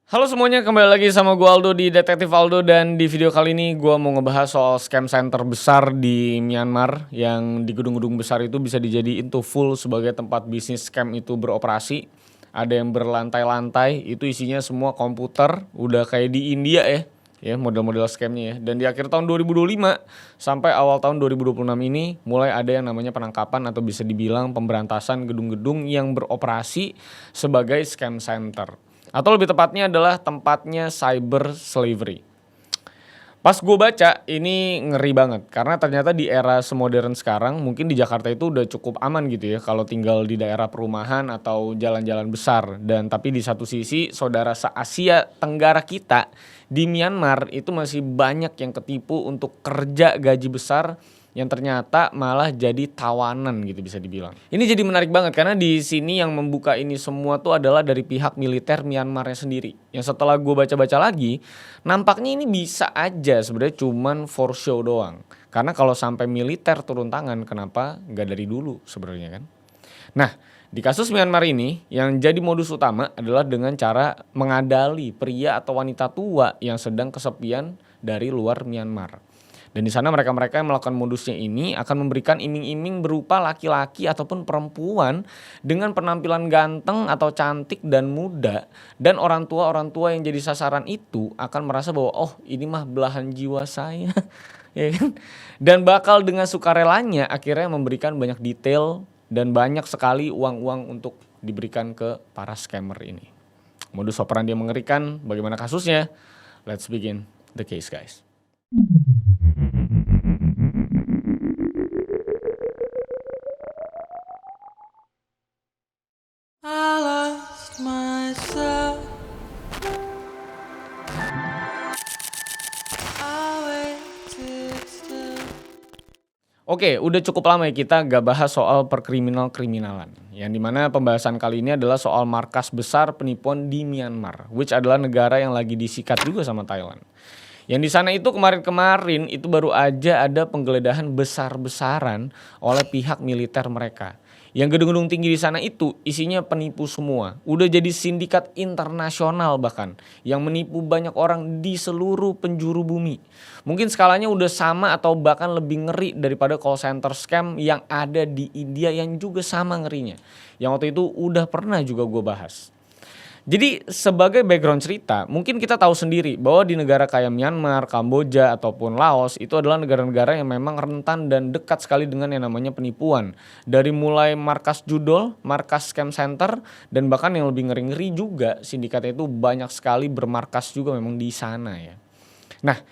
Halo semuanya, kembali lagi sama gue Aldo di Detektif Aldo. Dan di video kali ini gue mau ngebahas soal scam center besar di Myanmar. Yang di gedung-gedung besar itu bisa dijadiin tuh full sebagai tempat bisnis scam itu beroperasi. Ada yang berlantai-lantai, itu isinya semua komputer, udah kayak di India ya model-model scamnya ya. Dan di akhir tahun 2025 sampai awal tahun 2026 ini mulai ada yang namanya penangkapan atau bisa dibilang pemberantasan gedung-gedung yang beroperasi sebagai scam center. Atau lebih tepatnya adalah tempatnya cyber slavery. Pas gue baca ini ngeri banget karena ternyata di era semodern sekarang mungkin di Jakarta itu udah cukup aman gitu ya kalau tinggal di daerah perumahan atau jalan-jalan besar. Dan tapi di satu sisi saudara se-Asia Tenggara kita di Myanmar itu masih banyak yang ketipu untuk kerja gaji besar yang ternyata malah jadi tawanan gitu bisa dibilang. Ini jadi menarik banget karena di sini yang membuka ini semua tuh adalah dari pihak militer Myanmarnya sendiri. Yang setelah gue baca-baca lagi, nampaknya ini bisa aja sebenarnya cuman for show doang. Karena kalau sampai militer turun tangan, kenapa nggak dari dulu sebenarnya kan? Nah, di kasus Myanmar ini yang jadi modus utama adalah dengan cara mengadali pria atau wanita tua yang sedang kesepian dari luar Myanmar. Dan di sana mereka-mereka yang melakukan modusnya ini akan memberikan iming-iming berupa laki-laki ataupun perempuan dengan penampilan ganteng atau cantik dan muda, dan orang tua yang jadi sasaran itu akan merasa bahwa oh ini mah belahan jiwa saya ya kan, dan bakal dengan sukarelanya akhirnya memberikan banyak detail dan banyak sekali uang-uang untuk diberikan ke para scammer ini. Modus operandi yang mengerikan, bagaimana kasusnya? Let's begin the case guys. I lost myself. I waited still. Oke, udah cukup lama ya kita gak bahas soal perkriminal-kriminalan. Yang dimana pembahasan kali ini adalah soal markas besar penipuan di Myanmar, which adalah negara yang lagi disikat juga sama Thailand. Yang di sana itu kemarin-kemarin itu baru aja ada penggeledahan besar-besaran oleh pihak militer mereka. Yang gedung-gedung tinggi di sana itu isinya penipu semua. Udah jadi sindikat internasional bahkan yang menipu banyak orang di seluruh penjuru bumi. Mungkin skalanya udah sama atau bahkan lebih ngeri daripada call center scam yang ada di India yang juga sama ngerinya. Yang waktu itu udah pernah juga gue bahas. Jadi sebagai background cerita, mungkin kita tahu sendiri bahwa di negara kayak Myanmar, Kamboja, ataupun Laos itu adalah negara-negara yang memang rentan dan dekat sekali dengan yang namanya penipuan. Dari mulai markas judol, markas scam center, dan bahkan yang lebih ngeri-ngeri juga sindikatnya itu banyak sekali bermarkas juga memang di sana ya. Nah,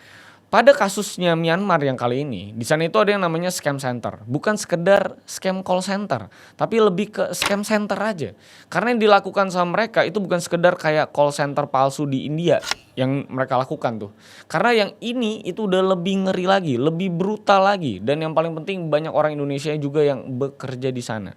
pada kasusnya Myanmar yang kali ini, di sana itu ada yang namanya scam center. Bukan sekedar scam call center, tapi lebih ke scam center aja. Karena yang dilakukan sama mereka itu bukan sekedar kayak call center palsu di India yang mereka lakukan tuh. Karena yang ini itu udah lebih ngeri lagi, lebih brutal lagi. Dan yang paling penting banyak orang Indonesia juga yang bekerja di sana.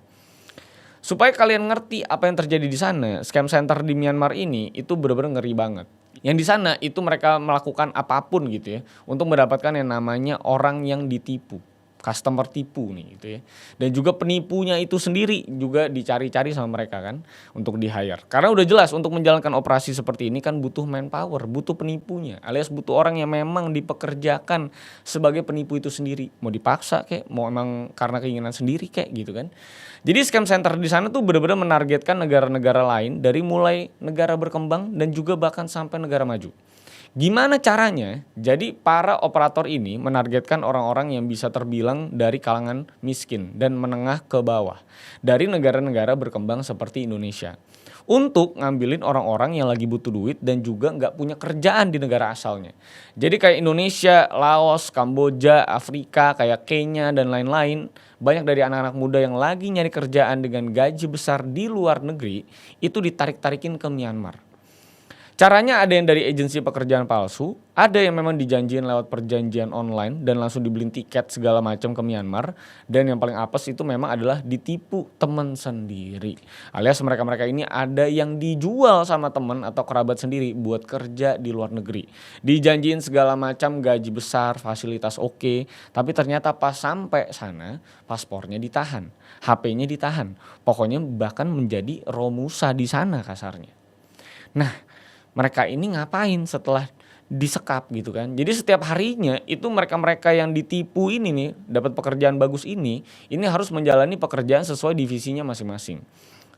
Supaya kalian ngerti apa yang terjadi di sana, scam center di Myanmar ini itu benar-benar ngeri banget. Yang di sana itu mereka melakukan apapun gitu ya untuk mendapatkan yang namanya orang yang ditipu, customer tipu nih gitu ya. Dan juga penipunya itu sendiri juga dicari-cari sama mereka kan untuk di-hire. Karena udah jelas untuk menjalankan operasi seperti ini kan butuh manpower, butuh penipunya, alias butuh orang yang memang dipekerjakan sebagai penipu itu sendiri. Mau dipaksa kek, mau emang karena keinginan sendiri kek gitu kan. Jadi scam center di sana tuh benar-benar menargetkan negara-negara lain dari mulai negara berkembang dan juga bahkan sampai negara maju. Gimana caranya? Jadi para operator ini menargetkan orang-orang yang bisa terbilang dari kalangan miskin dan menengah ke bawah dari negara-negara berkembang seperti Indonesia. Untuk ngambilin orang-orang yang lagi butuh duit dan juga nggak punya kerjaan di negara asalnya. Jadi kayak Indonesia, Laos, Kamboja, Afrika, kayak Kenya dan lain-lain. Banyak dari anak-anak muda yang lagi nyari kerjaan dengan gaji besar di luar negeri itu ditarik-tarikin ke Myanmar. Caranya ada yang dari agensi pekerjaan palsu, ada yang memang dijanjiin lewat perjanjian online dan langsung dibeliin tiket segala macam ke Myanmar, dan yang paling apes itu memang adalah ditipu teman sendiri. Alias mereka-mereka ini ada yang dijual sama teman atau kerabat sendiri buat kerja di luar negeri. Dijanjiin segala macam gaji besar, fasilitas oke, tapi ternyata pas sampai sana paspornya ditahan, HP-nya ditahan. Pokoknya bahkan menjadi Romusa di sana kasarnya. Nah, mereka ini ngapain setelah disekap gitu kan. Jadi setiap harinya itu mereka-mereka yang ditipu ini nih, dapat pekerjaan bagus ini harus menjalani pekerjaan sesuai divisinya masing-masing.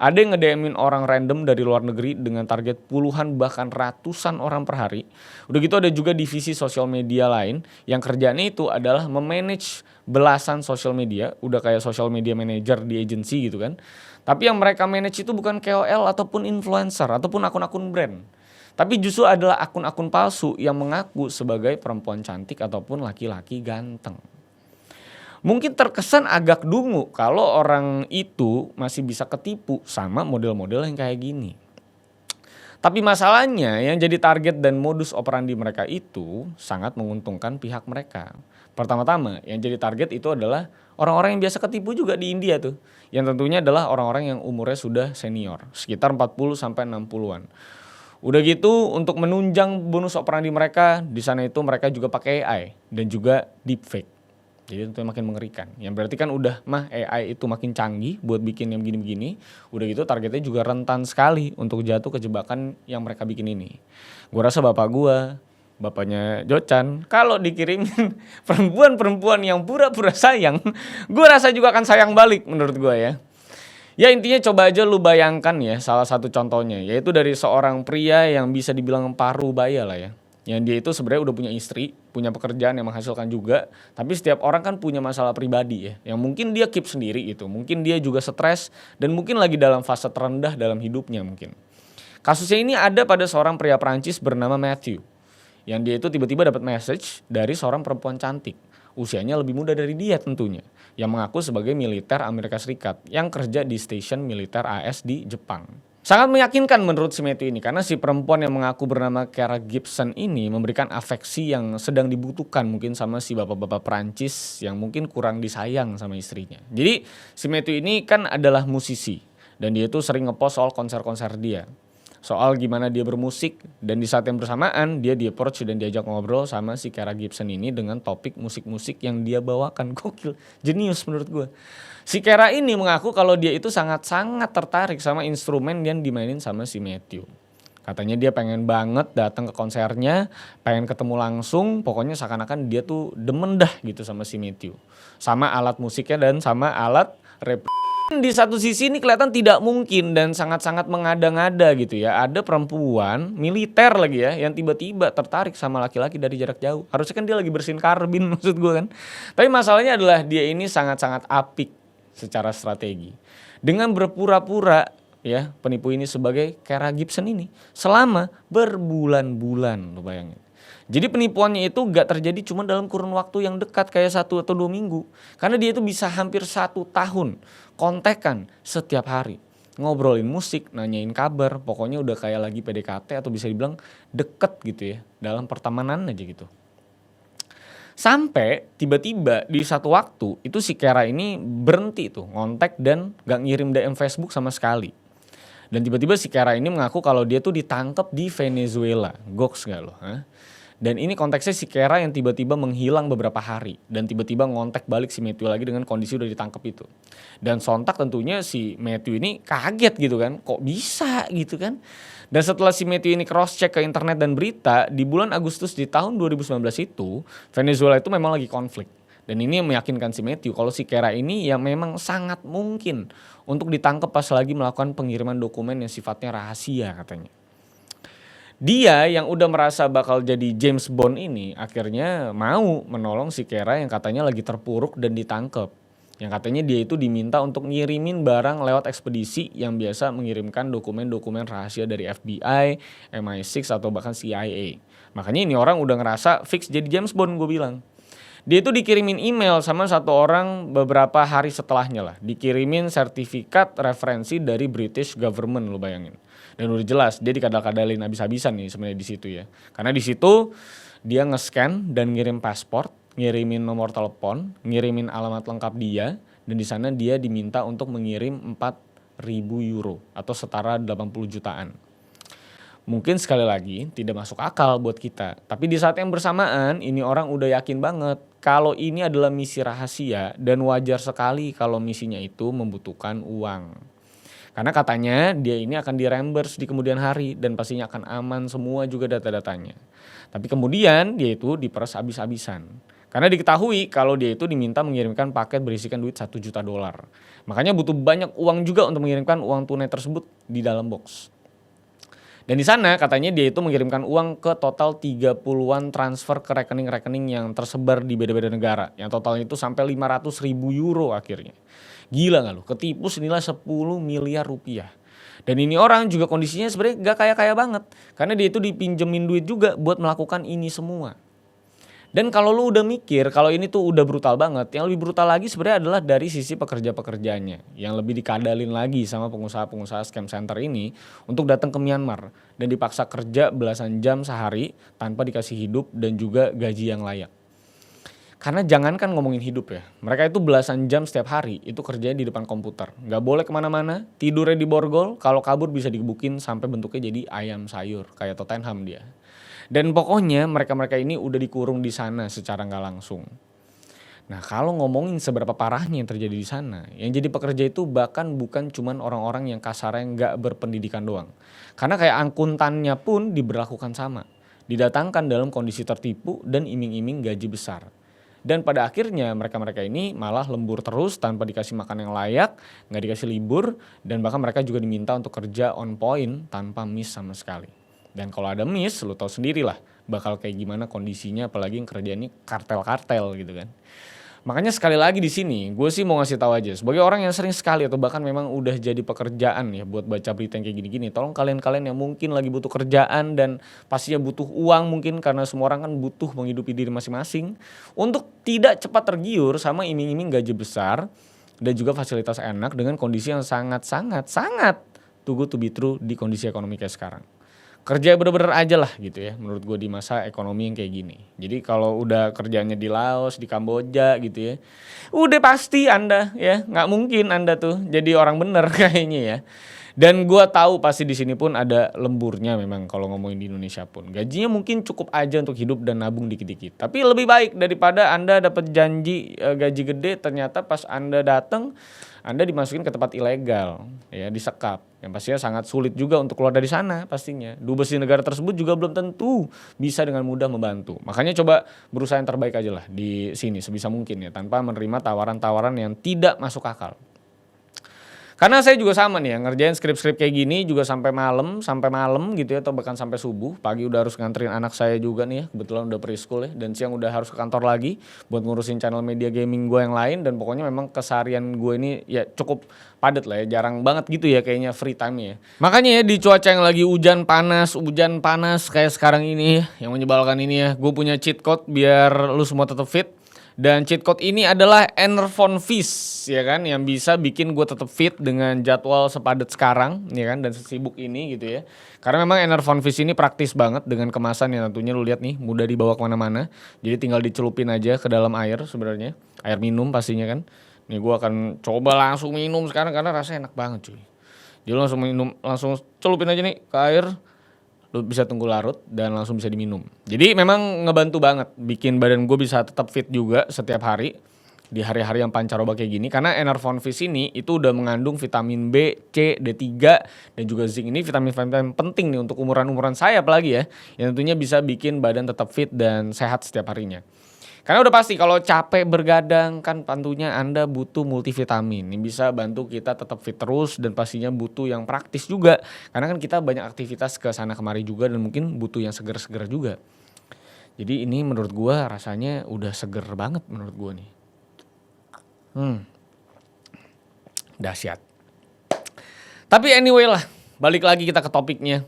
Ada yang nge-DM-in orang random dari luar negeri dengan target puluhan bahkan ratusan orang per hari. Udah gitu ada juga divisi sosial media lain yang kerjaannya itu adalah memanage belasan sosial media. Udah kayak social media manager di agency gitu kan. Tapi yang mereka manage itu bukan KOL ataupun influencer ataupun akun-akun brand. Tapi justru adalah akun-akun palsu yang mengaku sebagai perempuan cantik ataupun laki-laki ganteng. Mungkin terkesan agak dungu kalau orang itu masih bisa ketipu sama model-model yang kayak gini. Tapi masalahnya yang jadi target dan modus operandi mereka itu sangat menguntungkan pihak mereka. Pertama-tama yang jadi target itu adalah orang-orang yang biasa ketipu juga di India tuh. Yang tentunya adalah orang-orang yang umurnya sudah senior, sekitar 40 sampai 60-an. Udah gitu untuk menunjang bonus operandi mereka, di sana itu mereka juga pakai AI dan juga deepfake. Jadi itu makin mengerikan. Yang berarti kan udah AI itu makin canggih buat bikin yang begini-begini. Udah gitu targetnya juga rentan sekali untuk jatuh ke jebakan yang mereka bikin ini. Gue rasa bapaknya Jocan, kalau dikirimin perempuan-perempuan yang pura-pura sayang, gue rasa juga akan sayang balik menurut gue ya. Ya intinya coba aja lu bayangkan ya salah satu contohnya. Yaitu dari seorang pria yang bisa dibilang paruh baya lah ya. Yang dia itu sebenarnya udah punya istri, punya pekerjaan yang menghasilkan juga. Tapi setiap orang kan punya masalah pribadi ya. Yang mungkin dia keep sendiri itu. Mungkin dia juga stres dan mungkin lagi dalam fase terendah dalam hidupnya mungkin. Kasusnya ini ada pada seorang pria Perancis bernama Matthew. Yang dia itu tiba-tiba dapat message dari seorang perempuan cantik. Usianya lebih muda dari dia tentunya. Yang mengaku sebagai militer Amerika Serikat yang kerja di stasiun militer AS di Jepang. Sangat meyakinkan menurut si Matthew ini karena si perempuan yang mengaku bernama Kara Gibson ini memberikan afeksi yang sedang dibutuhkan mungkin sama si bapak-bapak Perancis yang mungkin kurang disayang sama istrinya. Jadi si Matthew ini kan adalah musisi dan dia itu sering ngepost soal konser-konser dia. Soal gimana dia bermusik dan di saat yang bersamaan dia di-approach dan diajak ngobrol sama si Kara Gibson ini dengan topik musik-musik yang dia bawakan. Gokil, jenius menurut gue. Si Kara ini mengaku kalau dia itu sangat-sangat tertarik sama instrumen yang dimainin sama si Matthew. Katanya dia pengen banget datang ke konsernya, pengen ketemu langsung, pokoknya seakan-akan dia tuh demen dah gitu sama si Matthew. Sama alat musiknya dan sama alat rap. Di satu sisi ini kelihatan tidak mungkin dan sangat-sangat mengada-ngada gitu ya. Ada perempuan militer lagi ya yang tiba-tiba tertarik sama laki-laki dari jarak jauh. Harusnya kan dia lagi bersihin karbin maksud gue kan. Tapi masalahnya adalah dia ini sangat-sangat apik secara strategi. Dengan berpura-pura ya penipu ini sebagai Kara Gibson ini selama berbulan-bulan, lo bayangin. Jadi penipuannya itu gak terjadi cuma dalam kurun waktu yang dekat kayak 1 atau 2 minggu. Karena dia itu bisa hampir 1 tahun kontekan setiap hari. Ngobrolin musik, nanyain kabar, pokoknya udah kayak lagi PDKT atau bisa dibilang deket gitu ya. Dalam pertemanan aja gitu. Sampai tiba-tiba di satu waktu itu si Kara ini berhenti tuh ngontek dan gak ngirim DM Facebook sama sekali. Dan tiba-tiba si Kara ini mengaku kalau dia tuh ditangkap di Venezuela. Goks gak loh? Dan ini konteksnya si Kara yang tiba-tiba menghilang beberapa hari. Dan tiba-tiba ngontek balik si Matthew lagi dengan kondisi udah ditangkap itu. Dan sontak tentunya si Matthew ini kaget gitu kan. Kok bisa gitu kan. Dan setelah si Matthew ini cross check ke internet dan berita. Di bulan Agustus di tahun 2019 itu Venezuela itu memang lagi konflik. Dan ini meyakinkan si Matthew kalau si Kara ini ya memang sangat mungkin untuk ditangkap pas lagi melakukan pengiriman dokumen yang sifatnya rahasia katanya. Dia yang udah merasa bakal jadi James Bond ini akhirnya mau menolong si Kara yang katanya lagi terpuruk dan ditangkap. Yang katanya dia itu diminta untuk ngirimin barang lewat ekspedisi yang biasa mengirimkan dokumen-dokumen rahasia dari FBI, MI6 atau bahkan CIA. Makanya ini orang udah ngerasa fix jadi James Bond gue bilang. Dia itu dikirimin email sama satu orang beberapa hari setelahnya lah. Dikirimin sertifikat referensi dari British government, lo bayangin. Dan udah jelas dia dikadal-kadalin habis-habisan nih sebenarnya di situ ya. Karena di situ dia nge-scan dan ngirim paspor, ngirimin nomor telepon, ngirimin alamat lengkap dia, dan di sana dia diminta untuk mengirim 4.000 euro atau setara 80 jutaan. Mungkin sekali lagi tidak masuk akal buat kita. Tapi di saat yang bersamaan ini orang udah yakin banget kalau ini adalah misi rahasia dan wajar sekali kalau misinya itu membutuhkan uang. Karena katanya dia ini akan di-reimburse di kemudian hari dan pastinya akan aman semua juga data-datanya. Tapi kemudian dia itu diperas habis-habisan. Karena diketahui kalau dia itu diminta mengirimkan paket berisikan duit 1 juta dolar. Makanya butuh banyak uang juga untuk mengirimkan uang tunai tersebut di dalam box. Dan di sana katanya dia itu mengirimkan uang ke total 30-an transfer ke rekening-rekening yang tersebar di beda-beda negara. Yang totalnya itu sampai 500 ribu euro akhirnya. Gila gak lu? Ketipu senilai 10 miliar rupiah. Dan ini orang juga kondisinya sebenarnya gak kaya-kaya banget. Karena dia itu dipinjemin duit juga buat melakukan ini semua. Dan kalau lu udah mikir kalau ini tuh udah brutal banget, yang lebih brutal lagi sebenarnya adalah dari sisi pekerja-pekerjanya yang lebih dikadalin lagi sama pengusaha-pengusaha scam center ini untuk datang ke Myanmar dan dipaksa kerja belasan jam sehari tanpa dikasih hidup dan juga gaji yang layak. Karena jangankan ngomongin hidup ya, mereka itu belasan jam setiap hari itu kerjanya di depan komputer. Nggak boleh kemana-mana, tidurnya di borgol, kalau kabur bisa digebukin sampai bentuknya jadi ayam sayur kayak Tottenham dia. Dan pokoknya mereka-mereka ini udah dikurung di sana secara nggak langsung. Nah kalau ngomongin seberapa parahnya yang terjadi di sana, yang jadi pekerja itu bahkan bukan cuman orang-orang yang kasarnya nggak berpendidikan doang. Karena kayak akuntannya pun diberlakukan sama. Didatangkan dalam kondisi tertipu dan iming-iming gaji besar. Dan pada akhirnya mereka-mereka ini malah lembur terus tanpa dikasih makan yang layak, nggak dikasih libur, dan bahkan mereka juga diminta untuk kerja on point tanpa miss sama sekali. Dan kalau ada miss, lo tau sendiri lah bakal kayak gimana kondisinya, apalagi yang kerjaannya kartel-kartel gitu kan. Makanya sekali lagi di sini, gue sih mau ngasih tahu aja sebagai orang yang sering sekali atau bahkan memang udah jadi pekerjaan ya buat baca berita yang kayak gini-gini. Tolong kalian-kalian yang mungkin lagi butuh kerjaan dan pastinya butuh uang mungkin karena semua orang kan butuh menghidupi diri masing-masing, untuk tidak cepat tergiur sama iming-iming gaji besar dan juga fasilitas enak dengan kondisi yang sangat too good to be true di kondisi ekonomi kayak sekarang. Kerja bener-bener aja lah gitu ya menurut gue di masa ekonomi yang kayak gini. Jadi kalau udah kerjanya di Laos, di Kamboja gitu ya, udah pasti Anda ya nggak mungkin Anda tuh jadi orang bener kayaknya ya. Dan gue tahu pasti di sini pun ada lemburnya memang kalau ngomongin di Indonesia pun. Gajinya mungkin cukup aja untuk hidup dan nabung dikit-dikit. Tapi lebih baik daripada Anda dapat janji gaji gede ternyata pas Anda datang Anda dimasukin ke tempat ilegal, ya disekap. Yang pastinya sangat sulit juga untuk keluar dari sana pastinya. Dubes di negara tersebut juga belum tentu bisa dengan mudah membantu. Makanya coba berusaha yang terbaik aja lah di sini sebisa mungkin ya, tanpa menerima tawaran-tawaran yang tidak masuk akal. Karena saya juga sama nih ya, ngerjain skrip-skrip kayak gini juga sampai malam gitu ya, atau bahkan sampai subuh. Pagi udah harus nganterin anak saya juga nih ya, kebetulan udah preschool ya, dan siang udah harus ke kantor lagi buat ngurusin channel media gaming gue yang lain. Dan pokoknya memang keseharian gue ini ya cukup padat lah ya, jarang banget gitu ya kayaknya free time ya. Makanya ya di cuaca yang lagi hujan panas kayak sekarang ini yang menyebalkan ini ya, gue punya cheat code biar lu semua tetap fit. Dan cheat code ini adalah Enervon Fizz ya kan, yang bisa bikin gue tetap fit dengan jadwal sepadat sekarang ya kan, dan sesibuk ini gitu ya. Karena memang Enervon Fizz ini praktis banget dengan kemasan yang tentunya lu lihat nih mudah dibawa kemana-mana. Jadi tinggal dicelupin aja ke dalam air sebenarnya, air minum pastinya kan. Nih gue akan coba langsung minum sekarang karena rasanya enak banget cuy. Jadi langsung minum, langsung celupin aja nih ke air. Lu bisa tunggu larut dan langsung bisa diminum. Jadi memang ngebantu banget bikin badan gue bisa tetap fit juga setiap hari di hari-hari yang pancaroba kayak gini. Karena Enervon Fizz ini itu udah mengandung vitamin B, C, D3 dan juga zinc. Ini vitamin-vitamin penting nih untuk umuran-umuran saya apalagi ya, yang tentunya bisa bikin badan tetap fit dan sehat setiap harinya. Karena udah pasti kalau capek bergadang kan tentunya Anda butuh multivitamin. Ini bisa bantu kita tetap fit terus dan pastinya butuh yang praktis juga. Karena kan kita banyak aktivitas ke sana kemari juga dan mungkin butuh yang seger-seger juga. Jadi ini menurut gua rasanya udah seger banget menurut gua nih. Dahsyat. Tapi anyway lah, balik lagi kita ke topiknya.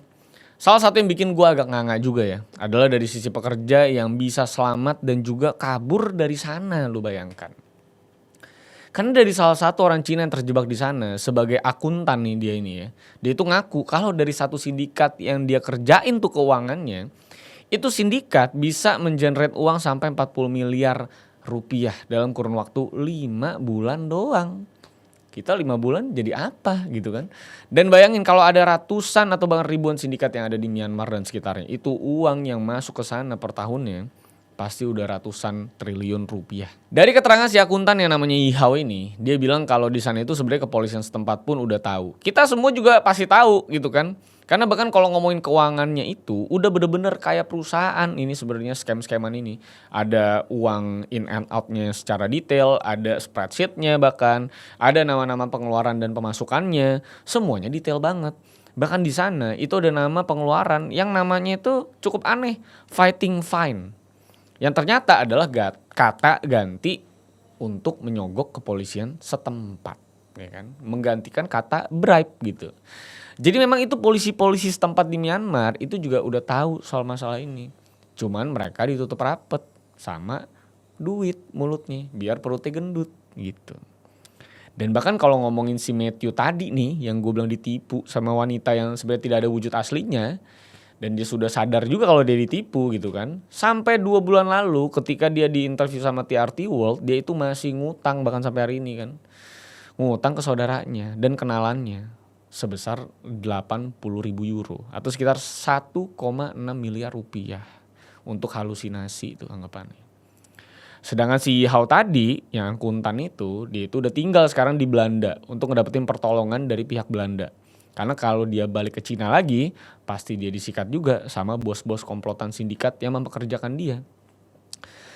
Salah satu yang bikin gue agak nganga juga ya adalah dari sisi pekerja yang bisa selamat dan juga kabur dari sana, lu bayangkan. Karena dari salah satu orang Cina yang terjebak di sana sebagai akuntan nih dia ini ya. Dia itu ngaku kalau dari satu sindikat yang dia kerjain tuh keuangannya, itu sindikat bisa mengenerate uang sampai 40 miliar rupiah dalam kurun waktu 5 bulan doang. Kita 5 bulan jadi apa gitu kan. Dan bayangin kalau ada ratusan atau bahkan ribuan sindikat yang ada di Myanmar dan sekitarnya. Itu uang yang masuk ke sana per tahunnya 40 pasti udah ratusan triliun rupiah. Dari keterangan si akuntan yang namanya Yihao ini, dia bilang kalau di sana itu sebenarnya kepolisian setempat pun udah tahu. Kita semua juga pasti tahu gitu kan. Karena bahkan kalau ngomongin keuangannya itu udah bener-bener kayak perusahaan ini sebenarnya scam-scaman ini. Ada uang in and out-nya secara detail, ada spreadsheet-nya bahkan, ada nama-nama pengeluaran dan pemasukannya, semuanya detail banget. Bahkan di sana itu ada nama pengeluaran yang namanya itu cukup aneh, fighting fine. Yang ternyata adalah kata ganti untuk menyogok kepolisian setempat, ya kan? Menggantikan kata bribe gitu. Jadi memang itu polisi-polisi setempat di Myanmar itu juga udah tahu soal masalah ini. Cuman mereka ditutup rapet sama duit mulutnya biar perutnya gendut gitu. Dan bahkan kalau ngomongin si Matthew tadi nih yang gue bilang ditipu sama wanita yang sebenarnya tidak ada wujud aslinya, dan dia sudah sadar juga kalau dia ditipu gitu kan. Sampai 2 bulan lalu ketika dia diinterview sama TRT World, dia itu masih ngutang bahkan sampai hari ini kan. Ngutang ke saudaranya dan kenalannya sebesar 80.000 euro atau sekitar 1,6 miliar rupiah untuk halusinasi itu anggapannya. Sedangkan si Hao tadi yang akuntan itu, dia itu udah tinggal sekarang di Belanda untuk ngedapetin pertolongan dari pihak Belanda. Karena kalau dia balik ke Cina lagi, pasti dia disikat juga sama bos-bos komplotan sindikat yang mempekerjakan dia.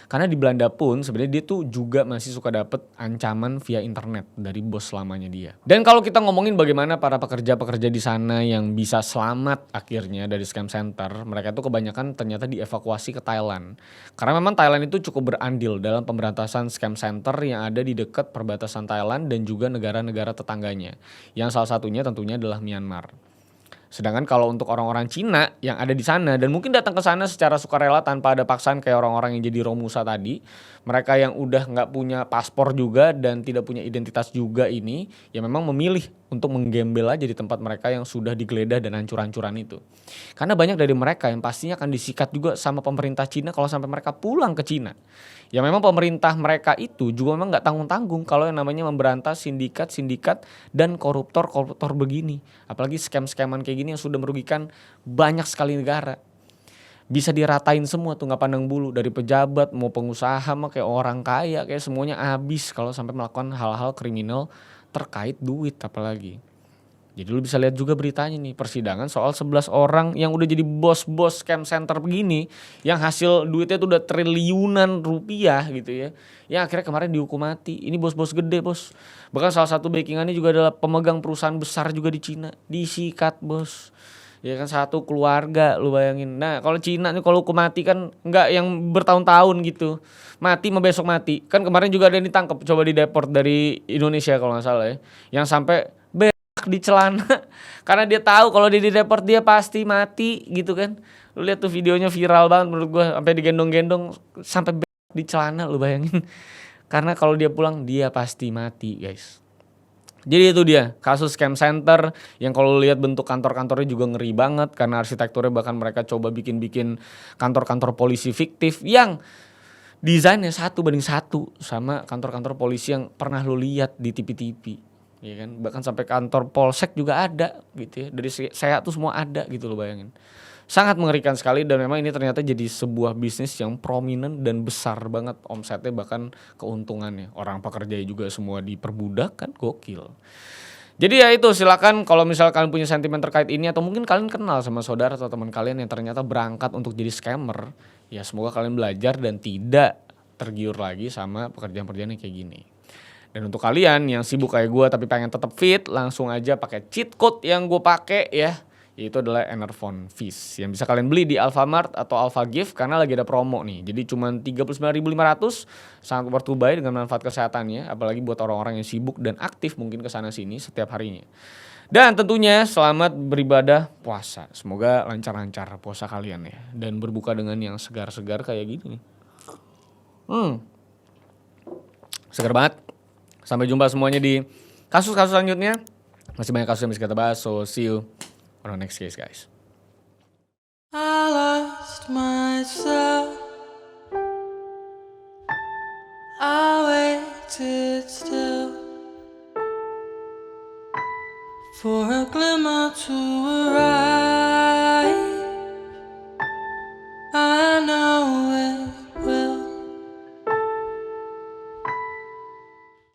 Karena di Belanda pun sebenarnya dia tuh juga masih suka dapet ancaman via internet dari bos lamanya dia. Dan kalau kita ngomongin bagaimana para pekerja-pekerja di sana yang bisa selamat akhirnya dari scam center, mereka tuh kebanyakan ternyata dievakuasi ke Thailand. Karena memang Thailand itu cukup berandil dalam pemberantasan scam center yang ada di dekat perbatasan Thailand dan juga negara-negara tetangganya. Yang salah satunya tentunya adalah Myanmar. Sedangkan kalau untuk orang-orang Cina yang ada di sana dan mungkin datang ke sana secara sukarela tanpa ada paksaan kayak orang-orang yang jadi Romusa tadi, mereka yang udah nggak punya paspor juga dan tidak punya identitas juga ini, ya memang memilih untuk menggembel aja di tempat mereka yang sudah digeledah dan hancur-hancuran itu. Karena banyak dari mereka yang pastinya akan disikat juga sama pemerintah Cina kalau sampai mereka pulang ke Cina. Ya memang pemerintah mereka itu juga memang nggak tanggung-tanggung kalau yang namanya memberantas sindikat-sindikat dan koruptor-koruptor begini. Apalagi scam-scaman kayak gini yang sudah merugikan banyak sekali negara. Bisa diratain semua tuh nggak pandang bulu, dari pejabat mau pengusaha mah kayak orang kaya kayak semuanya habis kalau sampai melakukan hal-hal kriminal terkait duit apalagi. Jadi lu bisa lihat juga beritanya nih, persidangan soal 11 orang yang udah jadi bos-bos scam center begini, yang hasil duitnya tuh udah triliunan rupiah gitu ya. Yang akhirnya kemarin dihukum mati. Ini bos-bos gede, bos. Bahkan salah satu backingannya juga adalah pemegang perusahaan besar juga di Cina. Disikat, bos. Ya kan satu keluarga, lu bayangin. Nah, kalau Cina nih kalau hukum mati kan enggak yang bertahun-tahun gitu. Mati mah besok mati. Kan kemarin juga ada yang ditangkap coba dideport dari Indonesia kalau enggak salah ya. Yang sampai di celana karena dia tahu kalau dia dideport dia pasti mati gitu kan. Lu lihat tuh videonya viral banget menurut gua, sampai digendong-gendong sampai di celana, lu bayangin. Karena kalau dia pulang dia pasti mati, guys. Jadi itu dia kasus scam center yang kalau lu lihat bentuk kantor-kantornya juga ngeri banget karena arsitekturnya bahkan mereka coba bikin-bikin kantor-kantor polisi fiktif yang desainnya 1:1 sama kantor-kantor polisi yang pernah lu lihat di TV-TV. Ya kan, bahkan sampai kantor polsek juga ada gitu ya, dari saya tuh semua ada gitu loh, bayangin. Sangat mengerikan sekali dan memang ini ternyata jadi sebuah bisnis yang prominent dan besar banget omsetnya bahkan keuntungannya. Orang pekerja juga semua diperbudak kan, gokil. Jadi ya itu, silakan kalau misal kalian punya sentimen terkait ini atau mungkin kalian kenal sama saudara atau teman kalian yang ternyata berangkat untuk jadi scammer, ya semoga kalian belajar dan tidak tergiur lagi sama pekerjaan-pekerjaan yang kayak gini. Dan untuk kalian yang sibuk kayak gue tapi pengen tetap fit, langsung aja pakai cheat code yang gue pakai ya, yaitu adalah Enervon Fizz yang bisa kalian beli di Alfamart atau Alfagift karena lagi ada promo nih. Jadi cuma 39.500, sangat worth to buy dengan manfaat kesehatannya, apalagi buat orang-orang yang sibuk dan aktif mungkin kesana sini setiap harinya. Dan tentunya selamat beribadah puasa. Semoga lancar-lancar puasa kalian ya, dan berbuka dengan yang segar-segar kayak gini nih. Segar banget. Sampai jumpa semuanya di kasus-kasus selanjutnya. Masih banyak kasus yang bisa kita bahas. So see you on the next case, guys. I lost myself. I waited still for a glimmer to arrive.